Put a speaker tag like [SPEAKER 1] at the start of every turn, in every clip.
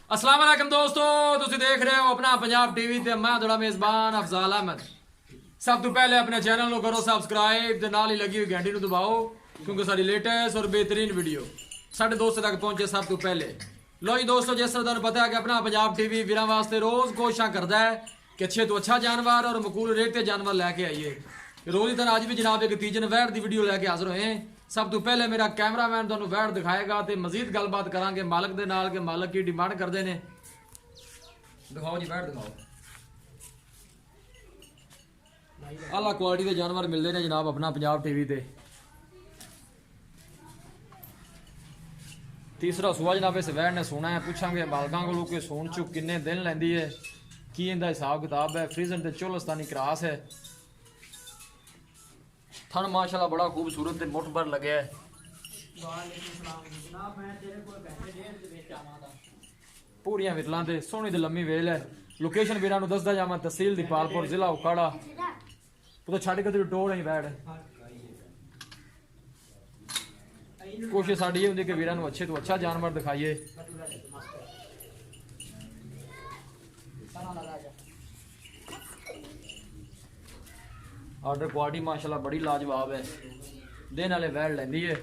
[SPEAKER 1] अस्सलाम वालेकुम दोस्तों, ਤੁਸੀਂ ਦੇਖ ਰਹੇ ਹੋ ਆਪਣਾ ਪੰਜਾਬ ਟੀਵੀ ਤੇ ਮੈਂ ਤੁਹਾਡਾ ਮੇਜ਼ਬਾਨ ਅਫਜ਼ਾਲ ਅਹਿਮਦ। ਸਭ ਤੋਂ ਪਹਿਲੇ ਆਪਣੇ ਚੈਨਲ ਨੂੰ ਕਰੋ ਸਬਸਕ੍ਰਾਈਬ ਤੇ ਨਾਲ ਹੀ ਲੱਗੀ ਹੋਈ ਘੰਟੀ ਨੂੰ ਦਬਾਓ ਕਿਉਂਕਿ ਸਾਡੀ ਲੇਟੈਸਟ ਔਰ ਬਿਹਤਰੀਨ ਵੀਡੀਓ ਸਾਡੇ ਦੋਸਤਾਂ ਤੱਕ ਪਹੁੰਚੇ ਸਭ ਤੋਂ ਪਹਿਲੇ। ਲੋ ਜੀ ਦੋਸਤੋ, ਜਿਸ ਤਰ੍ਹਾਂ ਤੁਹਾਨੂੰ ਪਤਾ ਹੈ ਕਿ ਆਪਣਾ ਪੰਜਾਬ ਟੀਵੀ ਵੀਰਾਂ ਵਾਸਤੇ ਰੋਜ਼ ਕੋਸ਼ਿਸ਼ਾਂ ਕਰਦਾ ਹੈ ਕਿ ਅੱਛੇ ਤੋਂ ਅੱਛਾ ਜਾਨਵਰ ਔਰ ਮਕਬੂਲ ਰੇਟ ਤੇ ਜਾਨਵਰ ਲੈ ਕੇ ਆਈਏ। रोज की तरह अज भी जनाब एक तीजन वैट की वीडियो लैके हाजिर होए हैं। सब तो पहले मेरा कैमरामैन तुहानू वैट दिखाएगा तो मजीद गलबात करांगे मालक दे नाल कि मालक की डिमांड करते हैं। दिखाओ जी वैट दिखाओ। आला क्वालिटी के जानवर मिलते हैं जनाब अपना पंजाब टीवी ते। तीसरा सुआ जनाब इस वैट ने सोना है, पूछांगे मालकां कोलों कि सोन चुक किन्ने दिन लैंदी है, की इहदा हिसाब किताब है। फ्रीजन ते चोलस्तानी क्रास है, थन माशाल्लाह बड़ा खूबसूरत ते मुठ पर लगे है। पूरियां विरलां ते सोहनी ते लम्मी वेल है। लोकेशन वीरां नूं दसदा जावां, तहसील दीपालपुर जिला उकाड़ा तो छड्ड के तेरी टोर नहीं बैठ। कोशिश साडी ये हुंदी कि वीरां नूं अच्छे तो अच्छा जानवर दिखाइए। ऑर्डर क्वालिटी माशाल्लाह बड़ी लाजवाब है, दिन वाले वैट लैंदी है।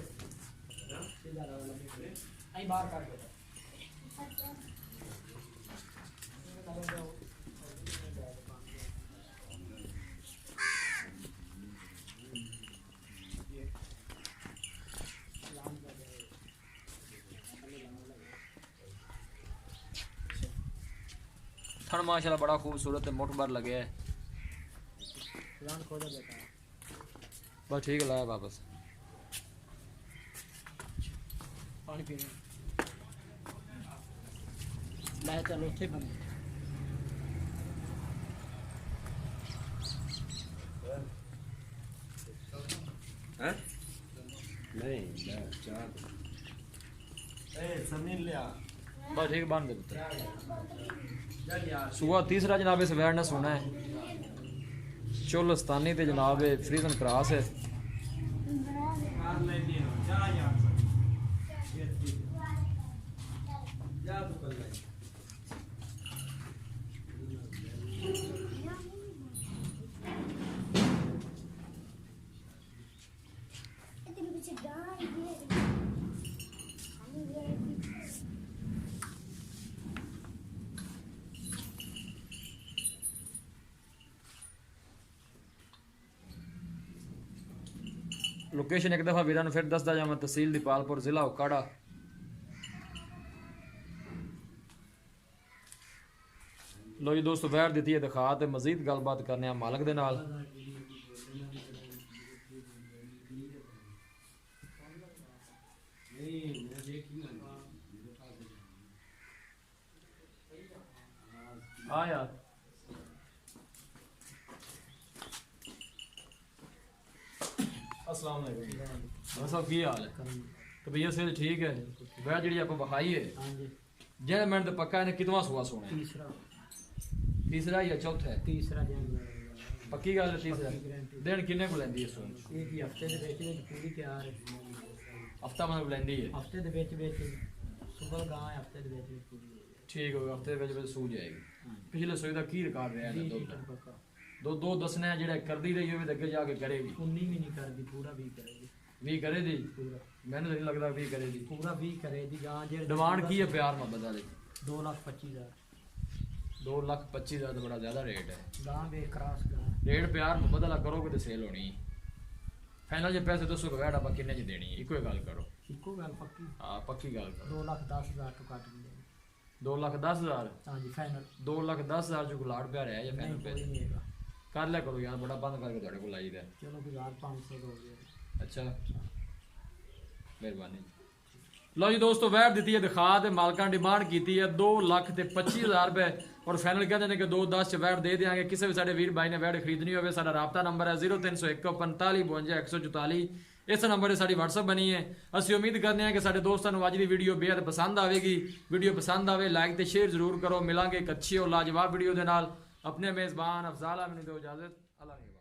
[SPEAKER 1] थन माशाल्लाह बड़ा खूबसूरत है, मुठ भर लगे है। बस ठीक है, लाया वापस
[SPEAKER 2] पानी पीने लाया। चलो उठे बंद
[SPEAKER 3] नहीं समीर लिया
[SPEAKER 1] बस ठीक बन दे। सुबह तीसरा जनाब इस वैट ने सोना है, चोलस्तानी ते जनाब फ्रीजन क्रास है। लोकेशन एक दफ़ा वीरां नूं फिर दसदा जावां, तहसील दीपालपुर जिला उकाड़ा। लो जी दोस्तों, वैट दी है दिखा ते मजीद गलबात करने आ मालक दे नाल। हाँ यार अस्सलाम वालेकुम साहब, की हाल है? तो भैया सेहत ठीक है? वैट जी आप विखाई है जै मिनट तो पक्का इन्हें कितवा सुआ सोना है? तीसरा या चौथा है?
[SPEAKER 2] तीसरा
[SPEAKER 1] पक्की गल है तीसरा। दिन किन्ने को लैंदी है सोन?
[SPEAKER 2] हफ्ते पूरी तैयार है।
[SPEAKER 1] हफ्ता मतलब लैंदी है?
[SPEAKER 2] हफ्ते सुबह गां हफ्ते पूरी
[SPEAKER 1] ठीक होगा, हफ्ते सू जाएगी। पिछले सोई का की रिकॉर्ड रहा है? दो दसने जेड़ा करदी रही हो अगे जाके करेगी।
[SPEAKER 2] 19 भी नहीं करदी, पूरा 20 करेगी।
[SPEAKER 1] 20 करेगी?
[SPEAKER 2] पूरा
[SPEAKER 1] मैंने नहीं लगता 20 करेगी।
[SPEAKER 2] पूरा 20 करेगी। गां जे
[SPEAKER 1] डिमांड की है प्यार मोहब्बत वाली?
[SPEAKER 2] 2,25,000।
[SPEAKER 1] 2,25,000 तो बड़ा ज्यादा रेट है।
[SPEAKER 2] गां बे क्रॉस गां
[SPEAKER 1] रेट प्यार मोहब्बत वाला करोगे तो सेल होनी। फाइनल जो पैसे दसो वैट आप किन्ने च देनी? इको गल करो।
[SPEAKER 2] इको गल पक्की?
[SPEAKER 1] हाँ पक्की गल करो।
[SPEAKER 2] 2,10,000 तो काट देंगे।
[SPEAKER 1] 2,10,000?
[SPEAKER 2] हाँ जी फाइनल।
[SPEAKER 1] 2,10,000 जो लाड़ प्यार है या फाइनल पैसे
[SPEAKER 2] नहीं है
[SPEAKER 1] कर लिया करो यार, बड़ा बंद करके थोड़े को लाई दे।
[SPEAKER 2] चलो 1,500 दो।
[SPEAKER 1] अच्छा मेहरबानी। लो जी दोस्तों, वैट दी है दिखा ते मालकां डिमांड की है 2,25,000 रुपए और फाइनल कहते हैं कि 2,10 च वैट दे देंगे। किसी भी साढ़े वीर भाई ने वैट खरीदनी हो साडा राबता नंबर है 0301 45 52 144। इस नंबर से साड़ी WhatsApp बनी है। असं उम्मीद करते हैं कि साढ़े दोस्तों अज की वीडियो बेहद पसंद आएगी। वीडियो पसंद आए लाइक तो शेयर जरूर करो। मिलांगे एक अच्छी और लाजवाब वीडियो के नाल। अपने मेज़बान अफजाल अहमद दो इजाज़त। अल्लाह।